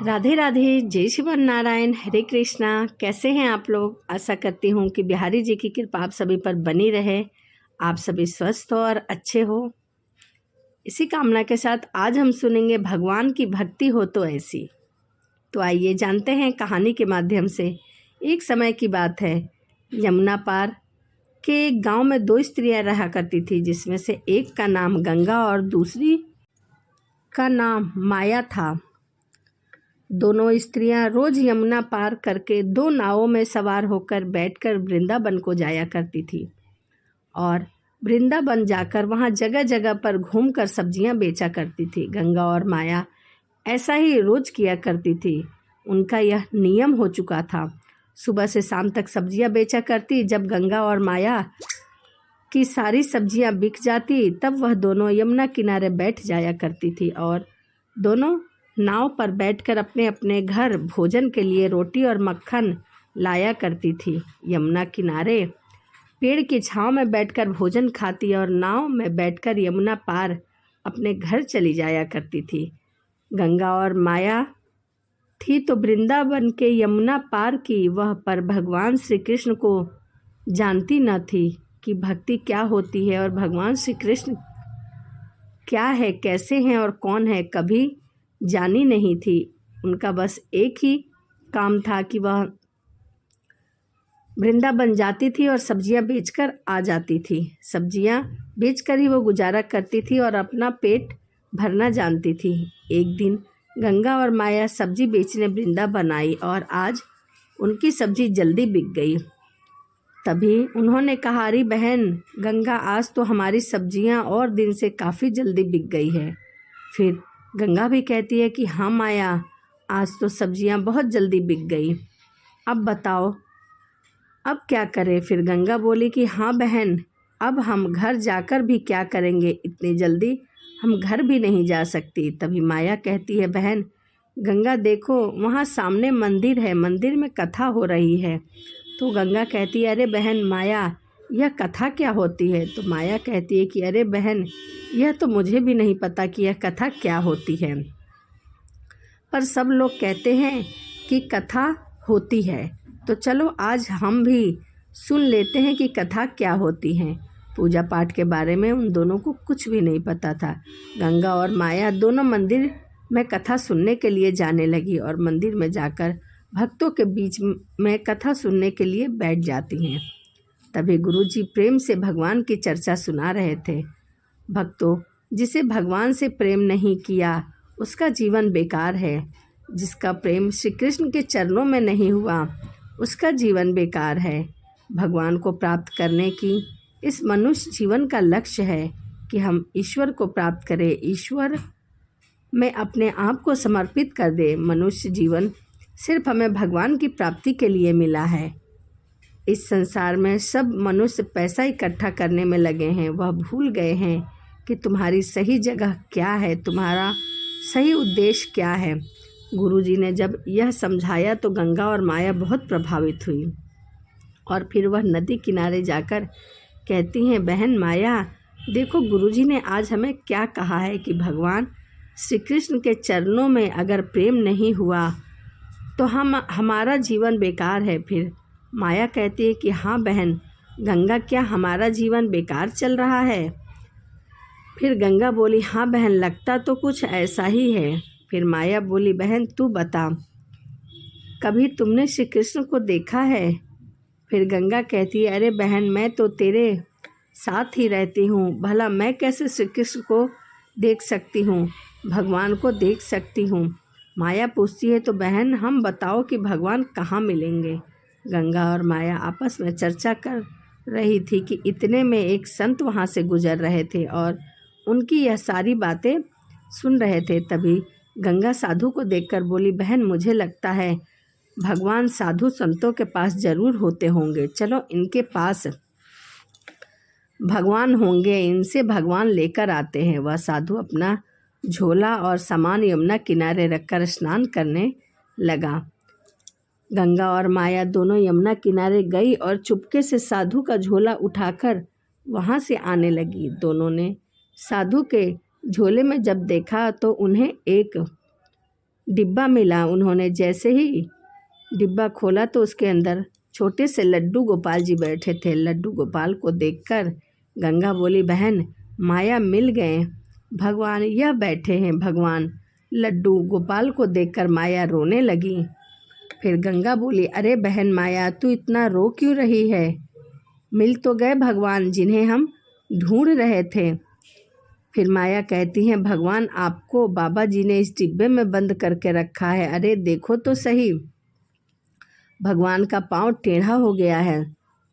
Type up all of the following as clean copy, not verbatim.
राधे राधे, जय शिवन नारायण, हरे कृष्णा। कैसे हैं आप लोग? आशा करती हूँ कि बिहारी जी की कृपा आप सभी पर बनी रहे, आप सभी स्वस्थ हो और अच्छे हो। इसी कामना के साथ आज हम सुनेंगे भगवान की भक्ति हो तो ऐसी। तो आइए जानते हैं कहानी के माध्यम से। एक समय की बात है, यमुना पार के एक गाँव में दो स्त्रियाँ रहा करती थी, जिसमें से एक का नाम गंगा और दूसरी का नाम माया था। दोनों स्त्रियां रोज यमुना पार करके दो नावों में सवार होकर बैठकर वृंदावन को जाया करती थी और वृंदावन जाकर वहां जगह जगह पर घूमकर सब्जियां बेचा करती थी। गंगा और माया ऐसा ही रोज किया करती थी। उनका यह नियम हो चुका था। सुबह से शाम तक सब्जियां बेचा करती। जब गंगा और माया की सारी सब्जियां बिक जाती तब वह दोनों यमुना किनारे बैठ जाया करती थी और दोनों नाव पर बैठकर अपने अपने घर भोजन के लिए रोटी और मक्खन लाया करती थी। यमुना किनारे पेड़ की छांव में बैठकर भोजन खाती और नाव में बैठकर यमुना पार अपने घर चली जाया करती थी। गंगा और माया थी तो वृंदावन के यमुना पार की वह पर भगवान श्री कृष्ण को जानती न थी कि भक्ति क्या होती है और भगवान श्री कृष्ण क्या है, कैसे हैं और कौन है, कभी जानी नहीं थी। उनका बस एक ही काम था कि वह वृंदावन जाती थी और सब्जियां बेचकर आ जाती थी। सब्जियां बेचकर ही वो गुजारा करती थी और अपना पेट भरना जानती थी। एक दिन गंगा और माया सब्जी बेचने वृंदावन आई और आज उनकी सब्जी जल्दी बिक गई। तभी उन्होंने कहा, अरे बहन गंगा, आज तो हमारी सब्जियां और दिन से काफ़ी जल्दी बिक गई है। फिर गंगा भी कहती है कि हाँ माया, आज तो सब्जियां बहुत जल्दी बिक गई, अब बताओ अब क्या करें। फिर गंगा बोली कि हाँ बहन, अब हम घर जाकर भी क्या करेंगे, इतनी जल्दी हम घर भी नहीं जा सकती। तभी माया कहती है, बहन गंगा देखो वहाँ सामने मंदिर है, मंदिर में कथा हो रही है। तो गंगा कहती है, अरे बहन माया, यह कथा क्या होती है? तो माया कहती है कि अरे बहन, यह तो मुझे भी नहीं पता कि यह कथा क्या होती है, पर सब लोग कहते हैं कि कथा होती है, तो चलो आज हम भी सुन लेते हैं कि कथा क्या होती है। पूजा पाठ के बारे में उन दोनों को कुछ भी नहीं पता था। गंगा और माया दोनों मंदिर में कथा सुनने के लिए जाने लगी और मंदिर में जाकर भक्तों के बीच में कथा सुनने के लिए बैठ जाती हैं। तभी गुरुजी प्रेम से भगवान की चर्चा सुना रहे थे। भक्तों, जिसे भगवान से प्रेम नहीं किया उसका जीवन बेकार है। जिसका प्रेम श्री कृष्ण के चरणों में नहीं हुआ उसका जीवन बेकार है। भगवान को प्राप्त करने की इस मनुष्य जीवन का लक्ष्य है कि हम ईश्वर को प्राप्त करें, ईश्वर में अपने आप को समर्पित कर दे। मनुष्य जीवन सिर्फ हमें भगवान की प्राप्ति के लिए मिला है। इस संसार में सब मनुष्य पैसा इकट्ठा करने में लगे हैं। वह भूल गए हैं कि तुम्हारी सही जगह क्या है, तुम्हारा सही उद्देश्य क्या है। गुरुजी ने जब यह समझाया तो गंगा और माया बहुत प्रभावित हुई और फिर वह नदी किनारे जाकर कहती हैं, बहन माया देखो, गुरुजी ने आज हमें क्या कहा है कि भगवान श्री कृष्ण के चरणों में अगर प्रेम नहीं हुआ तो हमारा जीवन बेकार है। फिर माया कहती है कि हाँ बहन गंगा, क्या हमारा जीवन बेकार चल रहा है? फिर गंगा बोली, हाँ बहन, लगता तो कुछ ऐसा ही है। फिर माया बोली, बहन तू बता, कभी तुमने श्री कृष्ण को देखा है? फिर गंगा कहती है, अरे बहन मैं तो तेरे साथ ही रहती हूँ, भला मैं कैसे श्री कृष्ण को देख सकती हूँ, भगवान को देख सकती हूँ। माया पूछती है, तो बहन हम बताओ कि भगवान कहाँ मिलेंगे? गंगा और माया आपस में चर्चा कर रही थी कि इतने में एक संत वहाँ से गुजर रहे थे और उनकी यह सारी बातें सुन रहे थे। तभी गंगा साधु को देखकर बोली, बहन मुझे लगता है भगवान साधु संतों के पास जरूर होते होंगे, चलो इनके पास भगवान होंगे, इनसे भगवान लेकर आते हैं। वह साधु अपना झोला और सामान यमुना किनारे रखकर स्नान करने लगा। गंगा और माया दोनों यमुना किनारे गई और चुपके से साधु का झोला उठाकर वहाँ से आने लगी। दोनों ने साधु के झोले में जब देखा तो उन्हें एक डिब्बा मिला। उन्होंने जैसे ही डिब्बा खोला तो उसके अंदर छोटे से लड्डू गोपाल जी बैठे थे। लड्डू गोपाल को देखकर गंगा बोली, बहन माया मिल गए भगवान, यह बैठे हैं भगवान। लड्डू गोपाल को देखकर माया रोने लगी। फिर गंगा बोली, अरे बहन माया, तू इतना रो क्यों रही है? मिल तो गए भगवान जिन्हें हम ढूंढ रहे थे। फिर माया कहती हैं, भगवान आपको बाबा जी ने इस डिब्बे में बंद करके रखा है। अरे देखो तो सही, भगवान का पाँव टेढ़ा हो गया है।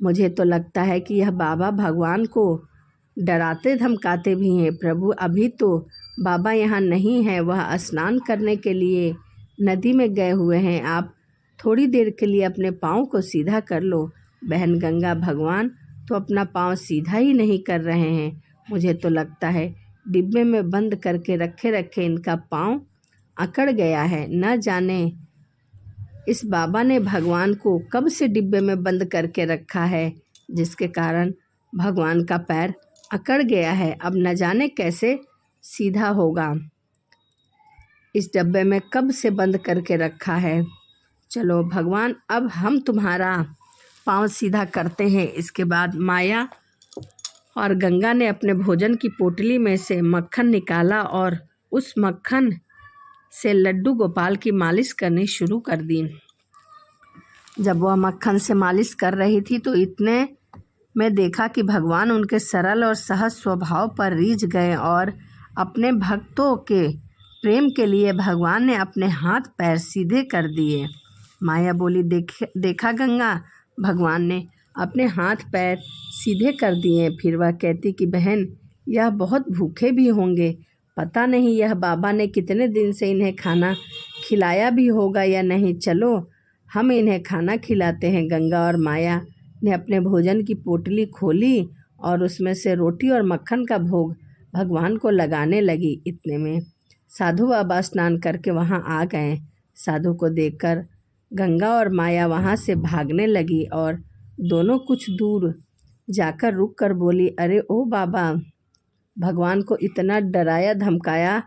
मुझे तो लगता है कि यह बाबा भगवान को डराते धमकाते भी हैं। प्रभु अभी तो बाबा यहाँ नहीं है, वह स्नान करने के लिए नदी में गए हुए हैं। आप थोड़ी देर के लिए अपने पाँव को सीधा कर लो। बहन गंगा, भगवान तो अपना पाँव सीधा ही नहीं कर रहे हैं। मुझे तो लगता है डिब्बे में बंद करके रखे रखे इनका पाँव अकड़ गया है। न जाने इस बाबा ने भगवान को कब से डिब्बे में बंद करके रखा है, जिसके कारण भगवान का पैर अकड़ गया है। अब न जाने कैसे सीधा होगा। इस डब्बे में कब से बंद करके रखा है। चलो भगवान, अब हम तुम्हारा पाँव सीधा करते हैं। इसके बाद माया और गंगा ने अपने भोजन की पोटली में से मक्खन निकाला और उस मक्खन से लड्डू गोपाल की मालिश करनी शुरू कर दी। जब वह मक्खन से मालिश कर रही थी तो इतने में देखा कि भगवान उनके सरल और सहज स्वभाव पर रीझ गए और अपने भक्तों के प्रेम के लिए भगवान ने अपने हाथ पैर सीधे कर दिए। माया बोली, देखा गंगा, भगवान ने अपने हाथ पैर सीधे कर दिए। फिर वह कहती कि बहन, यह बहुत भूखे भी होंगे। पता नहीं यह बाबा ने कितने दिन से इन्हें खाना खिलाया भी होगा या नहीं। चलो हम इन्हें खाना खिलाते हैं। गंगा और माया ने अपने भोजन की पोटली खोली और उसमें से रोटी और मक्खन का भोग भगवान को लगाने लगी। इतने में साधु बाबा स्नान करके वहाँ आ गए। साधु को देखकर गंगा और माया वहाँ से भागने लगी और दोनों कुछ दूर जाकर रुक कर बोली, अरे ओ बाबा, भगवान को इतना डराया धमकाया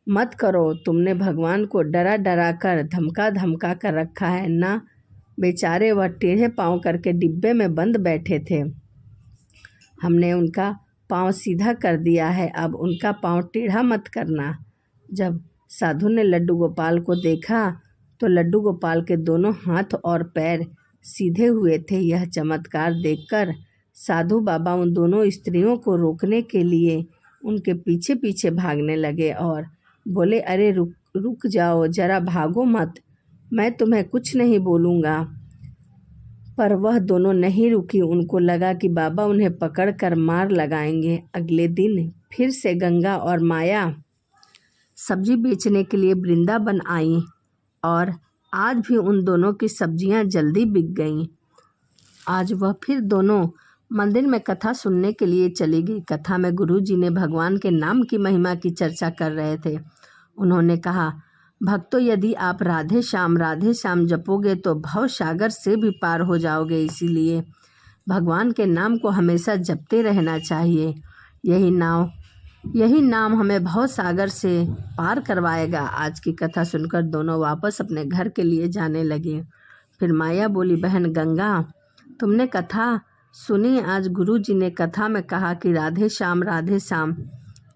मत करो। तुमने भगवान को डरा डरा कर धमका धमका कर रखा है ना। बेचारे वह टेढ़े पाँव करके डिब्बे में बंद बैठे थे। हमने उनका पाँव सीधा कर दिया है, अब उनका पाँव टेढ़ा मत करना। जब साधु ने लड्डू गोपाल को देखा तो लड्डू गोपाल के दोनों हाथ और पैर सीधे हुए थे। यह चमत्कार देखकर साधु बाबा उन दोनों स्त्रियों को रोकने के लिए उनके पीछे पीछे भागने लगे और बोले, अरे रुक जाओ, जरा भागो मत, मैं तुम्हें कुछ नहीं बोलूँगा। पर वह दोनों नहीं रुकी। उनको लगा कि बाबा उन्हें पकड़कर मार लगाएंगे। अगले दिन फिर से गंगा और माया सब्जी बेचने के लिए वृंदावन आई और आज भी उन दोनों की सब्जियां जल्दी बिक गईं। आज वह फिर दोनों मंदिर में कथा सुनने के लिए चली गई। कथा में गुरुजी ने भगवान के नाम की महिमा की चर्चा कर रहे थे। उन्होंने कहा, भक्तों, यदि आप राधे श्याम जपोगे तो भव सागर से भी पार हो जाओगे। इसीलिए भगवान के नाम को हमेशा जपते रहना चाहिए। यही नाम हमें भव सागर से पार करवाएगा। आज की कथा सुनकर दोनों वापस अपने घर के लिए जाने लगे। फिर माया बोली, बहन गंगा, तुमने कथा सुनी? आज गुरुजी ने कथा में कहा कि राधे श्याम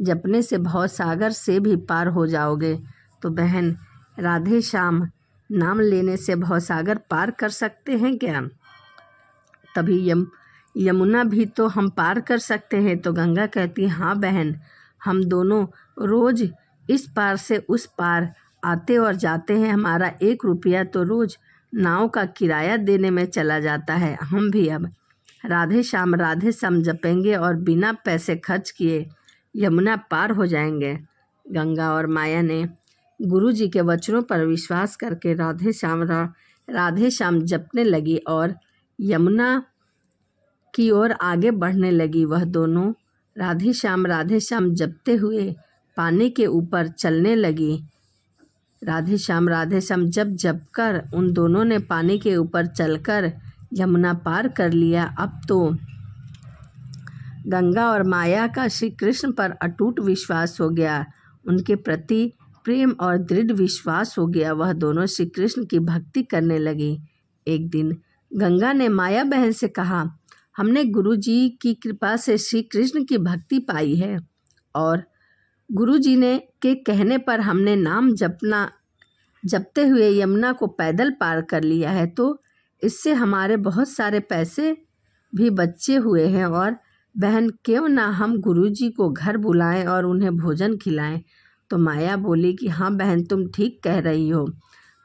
जपने से भव सागर से भी पार हो जाओगे। तो बहन, राधे श्याम नाम लेने से भव सागर पार कर सकते हैं क्या? तभी यमुना भी तो हम पार कर सकते हैं। तो गंगा कहती, हाँ बहन, हम दोनों रोज इस पार से उस पार आते और जाते हैं। हमारा 1 रुपया तो रोज नाव का किराया देने में चला जाता है। हम भी अब राधे श्याम जपेंगे और बिना पैसे खर्च किए यमुना पार हो जाएंगे। गंगा और माया ने गुरुजी के वचनों पर विश्वास करके राधे श्याम जपने लगी और यमुना की ओर आगे बढ़ने लगी। वह दोनों राधे श्याम जपते हुए पानी के ऊपर चलने लगी। राधे श्याम जप कर उन दोनों ने पानी के ऊपर चलकर यमुना पार कर लिया। अब तो गंगा और माया का श्री कृष्ण पर अटूट विश्वास हो गया। उनके प्रति प्रेम और दृढ़ विश्वास हो गया। वह दोनों श्री कृष्ण की भक्ति करने लगी। एक दिन गंगा ने माया बहन से कहा, हमने गुरु जी की कृपा से श्री कृष्ण की भक्ति पाई है और गुरु जी ने के कहने पर हमने नाम जपते हुए यमुना को पैदल पार कर लिया है, तो इससे हमारे बहुत सारे पैसे भी बचे हुए हैं। और बहन, क्यों ना हम गुरु जी को घर बुलाएं और उन्हें भोजन खिलाएं। तो माया बोली कि हाँ बहन, तुम ठीक कह रही हो।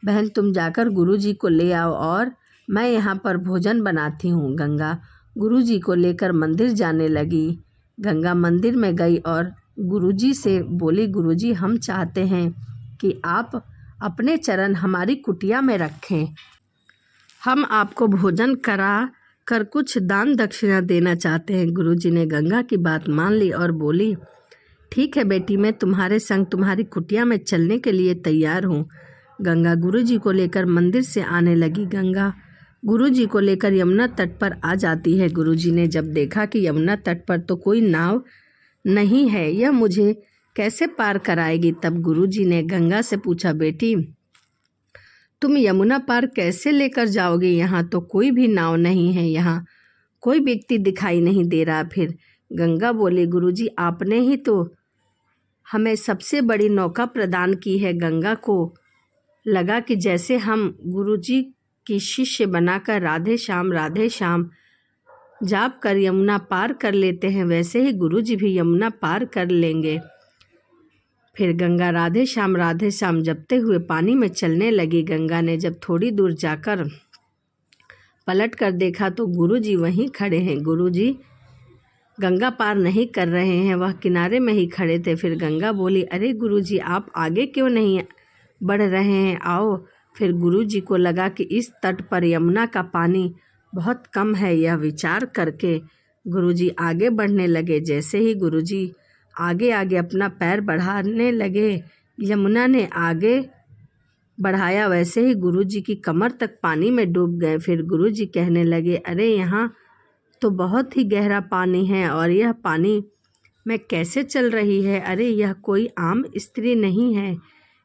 बहन, तुम जाकर गुरु जी को ले आओ और मैं यहाँ पर भोजन बनाती हूँ। गंगा गुरु जी को लेकर मंदिर जाने लगी। गंगा मंदिर में गई और गुरुजी से बोली, गुरुजी, हम चाहते हैं कि आप अपने चरण हमारी कुटिया में रखें। हम आपको भोजन करा कर कुछ दान दक्षिणा देना चाहते हैं। गुरुजी ने गंगा की बात मान ली और बोली, ठीक है बेटी, मैं तुम्हारे संग तुम्हारी कुटिया में चलने के लिए तैयार हूँ। गंगा गुरुजी को लेकर मंदिर से आने लगी। गंगा गुरुजी को लेकर यमुना तट पर आ जाती है। गुरुजी ने जब देखा कि यमुना तट पर तो कोई नाव नहीं है, यह मुझे कैसे पार कराएगी, तब गुरुजी ने गंगा से पूछा, बेटी तुम यमुना पार कैसे लेकर जाओगे? यहाँ तो कोई भी नाव नहीं है, यहाँ कोई व्यक्ति दिखाई नहीं दे रहा। फिर गंगा बोले, गुरुजी आपने ही तो हमें सबसे बड़ी नौका प्रदान की है। गंगा को लगा कि जैसे हम गुरुजी की शिष्य बनाकर राधे श्याम जाप कर यमुना पार कर लेते हैं, वैसे ही गुरुजी भी यमुना पार कर लेंगे। फिर गंगा राधे श्याम जपते हुए पानी में चलने लगी। गंगा ने जब थोड़ी दूर जाकर पलट कर देखा तो गुरुजी वहीं खड़े हैं। गुरुजी गंगा पार नहीं कर रहे हैं, वह किनारे में ही खड़े थे। फिर गंगा बोली, अरे गुरुजी, आप आगे क्यों नहीं बढ़ रहे हैं, आओ। फिर गुरुजी को लगा कि इस तट पर यमुना का पानी बहुत कम है। यह विचार करके गुरुजी आगे बढ़ने लगे। जैसे ही गुरुजी आगे अपना पैर बढ़ाने लगे, यमुना ने आगे बढ़ाया, वैसे ही गुरुजी की कमर तक पानी में डूब गए। फिर गुरुजी कहने लगे, अरे यहाँ तो बहुत ही गहरा पानी है और यह पानी में कैसे चल रही है? अरे यह कोई आम स्त्री नहीं है,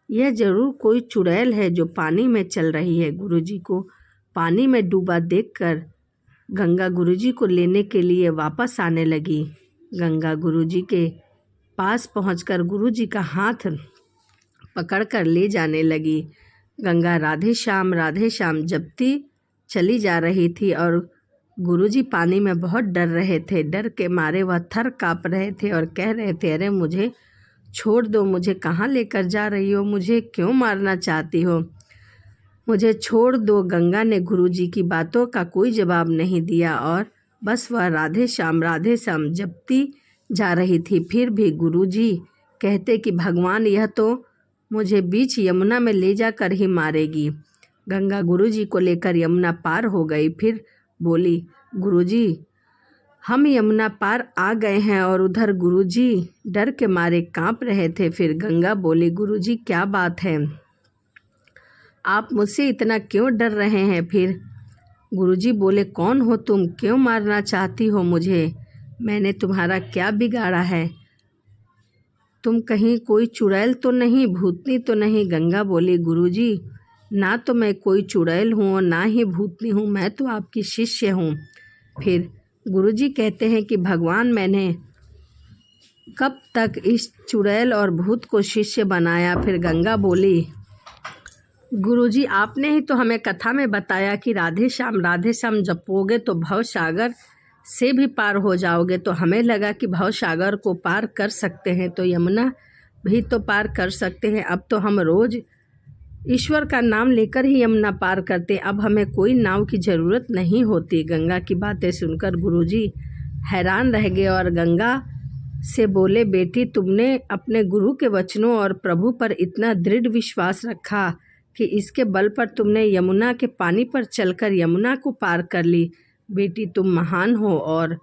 यह जरूर कोई चुड़ैल है जो पानी में चल रही है। गुरुजी को पानी में डूबा देखकर गंगा गुरुजी को लेने के लिए वापस आने लगी। गंगा गुरुजी के पास पहुंचकर गुरुजी का हाथ पकड़कर ले जाने लगी। गंगा राधे श्याम जपती चली जा रही थी और गुरुजी पानी में बहुत डर रहे थे। डर के मारे वह थर काँप रहे थे और कह रहे थे, अरे मुझे छोड़ दो, मुझे कहाँ लेकर जा रही हो, मुझे क्यों मारना चाहती हो, मुझे छोड़ दो। गंगा ने गुरुजी की बातों का कोई जवाब नहीं दिया और बस वह राधे श्याम जपती जा रही थी। फिर भी गुरुजी कहते कि भगवान, यह तो मुझे बीच यमुना में ले जाकर ही मारेगी। गंगा गुरुजी को लेकर यमुना पार हो गई। फिर बोली, गुरुजी हम यमुना पार आ गए हैं। और उधर गुरुजी डर के मारे कांप रहे थे। फिर गंगा बोली, गुरुजी क्या बात है, आप मुझसे इतना क्यों डर रहे हैं? फिर गुरुजी बोले, कौन हो तुम, क्यों मारना चाहती हो मुझे, मैंने तुम्हारा क्या बिगाड़ा है, तुम कहीं कोई चुड़ैल तो नहीं, भूतनी तो नहीं? गंगा बोली, गुरुजी ना तो मैं कोई चुड़ैल हूँ और ना ही भूतनी हूँ, मैं तो आपकी शिष्य हूँ। फिर गुरुजी कहते हैं कि भगवान, मैंने कब तक इस चुड़ैल और भूत को शिष्य बनाया? फिर गंगा बोली, गुरुजी आपने ही तो हमें कथा में बताया कि राधे श्याम जपोगे तो भव सागर से भी पार हो जाओगे, तो हमें लगा कि भव सागर को पार कर सकते हैं तो यमुना भी तो पार कर सकते हैं। अब तो हम रोज ईश्वर का नाम लेकर ही यमुना पार करते, अब हमें कोई नाव की ज़रूरत नहीं होती। गंगा की बातें सुनकर गुरुजी हैरान रह गए और गंगा से बोले, बेटी तुमने अपने गुरु के वचनों और प्रभु पर इतना दृढ़ विश्वास रखा कि इसके बल पर तुमने यमुना के पानी पर चलकर यमुना को पार कर ली। बेटी तुम महान हो और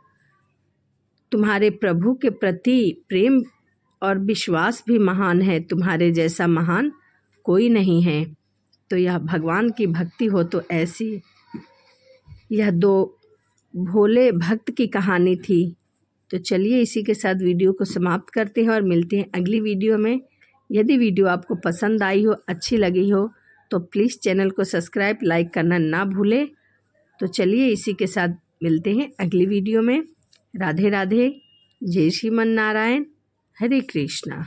तुम्हारे प्रभु के प्रति प्रेम और विश्वास भी महान है, तुम्हारे जैसा महान कोई नहीं है। तो यह भगवान की भक्ति हो तो ऐसी यह दो भोले भक्त की कहानी थी। तो चलिए इसी के साथ वीडियो को समाप्त करते हैं और मिलते हैं अगली वीडियो में। यदि वीडियो आपको पसंद आई हो, अच्छी लगी हो तो प्लीज़ चैनल को सब्सक्राइब लाइक करना ना भूलें। तो चलिए इसी के साथ मिलते हैं अगली वीडियो में। राधे राधे, जय श्रीमन नारायण, हरे कृष्णा।